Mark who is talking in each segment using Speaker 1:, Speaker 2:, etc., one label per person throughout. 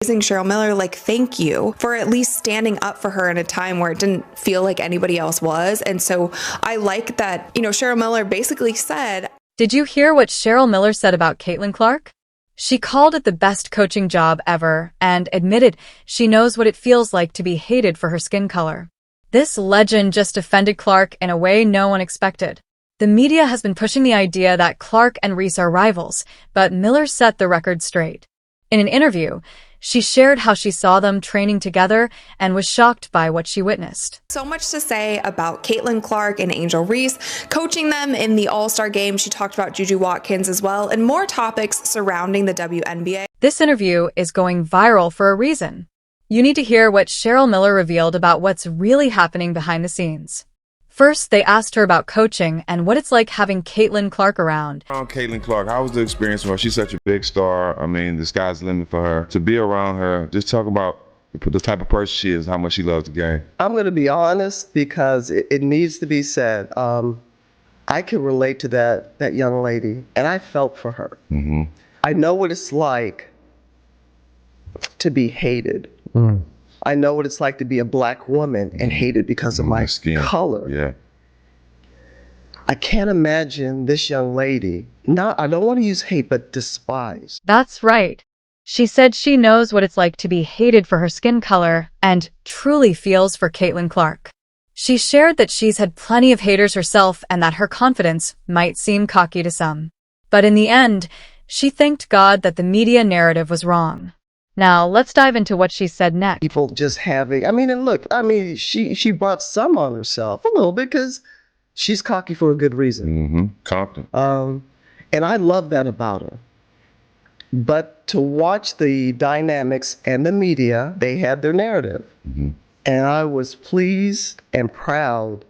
Speaker 1: Praising Cheryl Miller, like, thank you for at least standing up for her in a time where it didn't feel like anybody else was. And so I like that, Cheryl Miller basically said,
Speaker 2: Did you hear what Cheryl Miller said about Caitlin Clark? She called it the best coaching job ever and admitted she knows what it feels like to be hated for her skin color. This legend just offended Clark in a way no one expected. The media has been pushing the idea that Clark and Reese are rivals, but Miller set the record straight. In an interview, she shared how she saw them training together and was shocked by what she witnessed.
Speaker 1: So much to say about Caitlin Clark and Angel Reese, coaching them in the All-Star game. She talked about Juju Watkins as well, and more topics surrounding the WNBA.
Speaker 2: This interview is going viral for a reason. You need to hear what Cheryl Miller revealed about what's really happening behind the scenes. First, they asked her about coaching and what it's like having Caitlin Clark around.
Speaker 3: Caitlin Clark, how was the experience for her? She's such a big star. I mean, the sky's the limit for her. To be around her, just talk about the type of person she is, how much she loves the game.
Speaker 4: I'm going to be honest because it needs to be said. I can relate to that young lady, and I felt for her.
Speaker 3: Mm-hmm.
Speaker 4: I know what it's like to be hated. I know what it's like to be a black woman and hated because of my
Speaker 3: skin
Speaker 4: color.
Speaker 3: Yeah.
Speaker 4: I can't imagine this young lady, I don't want to use hate, but despise.
Speaker 2: That's right. She said she knows what it's like to be hated for her skin color and truly feels for Caitlin Clark. She shared that she's had plenty of haters herself and that her confidence might seem cocky to some. But in the end, she thanked God that the media narrative was wrong. Now, let's dive into what she said next.
Speaker 4: People just having, she brought some on herself a little bit because she's cocky for a good reason.
Speaker 3: Mm-hmm. Confident.
Speaker 4: And I love that about her. But to watch the dynamics and the media, they had their narrative.
Speaker 3: Mm-hmm.
Speaker 4: And I was pleased and proud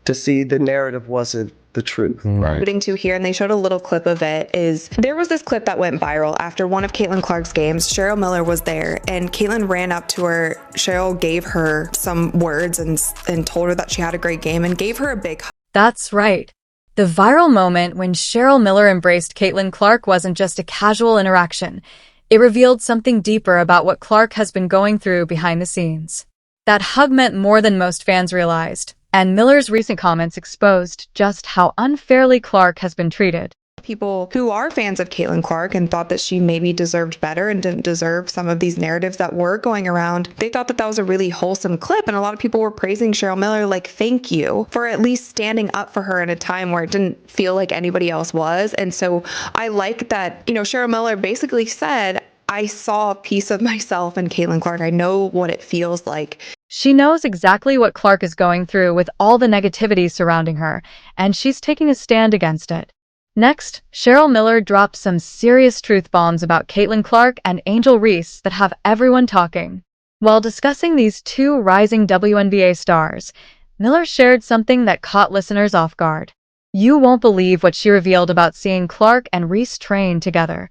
Speaker 4: to see the narrative wasn't the truth.
Speaker 3: Right.
Speaker 1: Alluding to here, and they showed a little clip of it, is there was this clip that went viral after one of Caitlin Clark's games. Cheryl Miller was there, and Caitlin ran up to her. Cheryl gave her some words and told her that she had a great game and gave her a big hug.
Speaker 2: That's right. The viral moment when Cheryl Miller embraced Caitlin Clark wasn't just a casual interaction. It revealed something deeper about what Clark has been going through behind the scenes. That hug meant more than most fans realized, and Miller's recent comments exposed just how unfairly Clark has been treated.
Speaker 1: People who are fans of Caitlin Clark and thought that she maybe deserved better and didn't deserve some of these narratives that were going around, they thought that that was a really wholesome clip, and a lot of people were praising Cheryl Miller, like, thank you for at least standing up for her in a time where it didn't feel like anybody else was. And so I like that, Cheryl Miller basically said, I saw a piece of myself in Caitlin Clark. I know what it feels like.
Speaker 2: She knows exactly what Clark is going through with all the negativity surrounding her, and she's taking a stand against it. Next, Cheryl Miller dropped some serious truth bombs about Caitlin Clark and Angel Reese that have everyone talking. While discussing these two rising WNBA stars, Miller shared something that caught listeners off guard. You won't believe what she revealed about seeing Clark and Reese train together.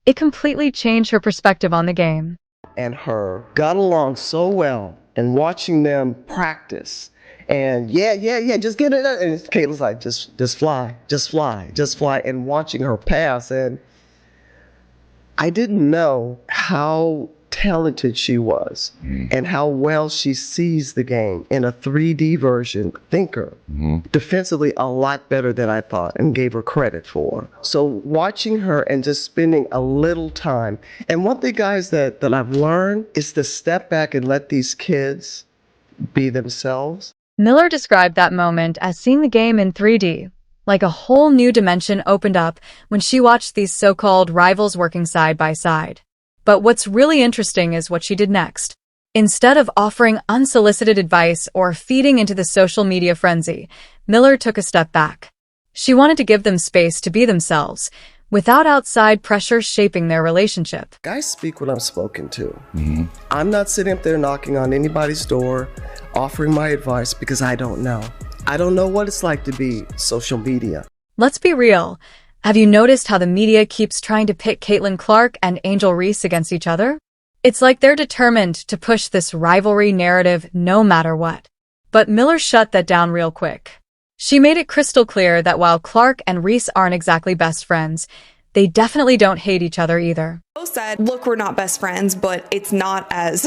Speaker 2: It completely changed her perspective on the game.
Speaker 4: And her got along so well, and watching them practice. And just get it. And Caitlin's like, just fly. And watching her pass. And I didn't know how talented she was and how well she sees the game in a 3D version. Thinker. Defensively, a lot better than I thought and gave her credit for. So watching her and just spending a little time. And one thing, guys, that I've learned is to step back and let these kids be themselves.
Speaker 2: Miller described that moment as seeing the game in 3D, like a whole new dimension opened up when she watched these so-called rivals working side by side. But what's really interesting is what she did next. Instead of offering unsolicited advice or feeding into the social media frenzy, Miller took a step back. She wanted to give them space to be themselves, without outside pressure shaping their relationship.
Speaker 4: Guys speak what I'm spoken to. I'm not sitting up there knocking on anybody's door, offering my advice because I don't know. I don't know what it's like to be social media.
Speaker 2: Let's be real. Have you noticed how the media keeps trying to pit Caitlin Clark and Angel Reese against each other? It's like they're determined to push this rivalry narrative no matter what. But Miller shut that down real quick. She made it crystal clear that while Clark and Reese aren't exactly best friends, They definitely don't hate each other either.
Speaker 1: Both said, look, we're not best friends, but it's not as,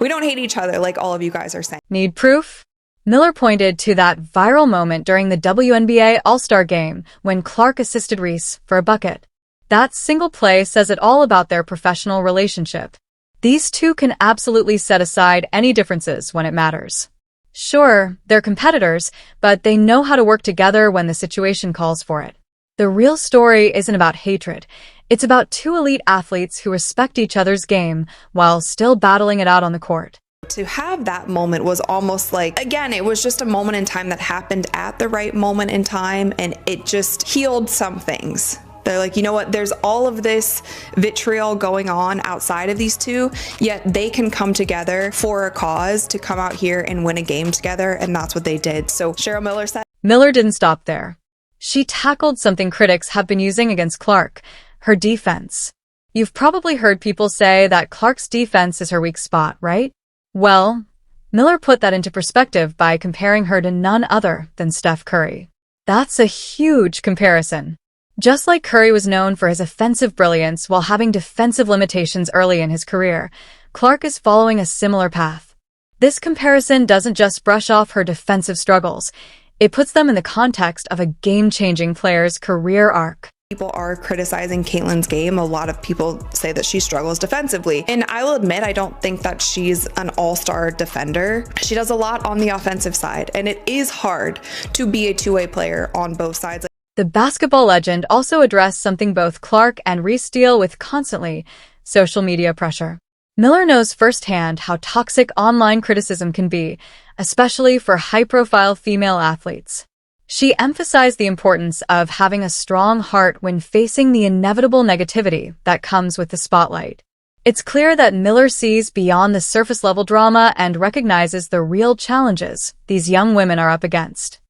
Speaker 1: we don't hate each other like all of you guys are saying.
Speaker 2: Need proof? Miller pointed to that viral moment during the WNBA All-Star Game when Clark assisted Reese for a bucket. That single play says it all about their professional relationship. These two can absolutely set aside any differences when it matters. Sure, they're competitors, but they know how to work together when the situation calls for it. The real story isn't about hatred. It's about two elite athletes who respect each other's game while still battling it out on the court.
Speaker 1: To have that moment was almost like, again, it was just a moment in time that happened at the right moment in time, and it just healed some things. They're like, you know what, there's all of this vitriol going on outside of these two, yet they can come together for a cause to come out here and win a game together, and that's what they did. So Cheryl Miller said.
Speaker 2: Miller didn't stop there. She tackled something critics have been using against Clark, her defense. You've probably heard people say that Clark's defense is her weak spot, right? Well, Miller put that into perspective by comparing her to none other than Steph Curry. That's a huge comparison. Just like Curry was known for his offensive brilliance while having defensive limitations early in his career, Clark is following a similar path. This comparison doesn't just brush off her defensive struggles. It puts them in the context of a game-changing player's career arc.
Speaker 1: People are criticizing Caitlin's game. A lot of people say that she struggles defensively. And I will admit, I don't think that she's an all-star defender. She does a lot on the offensive side, and it is hard to be a two-way player on both sides.
Speaker 2: The basketball legend also addressed something both Clark and Reese deal with constantly: social media pressure. Miller knows firsthand how toxic online criticism can be, especially for high-profile female athletes. She emphasized the importance of having a strong heart when facing the inevitable negativity that comes with the spotlight. It's clear that Miller sees beyond the surface-level drama and recognizes the real challenges these young women are up against.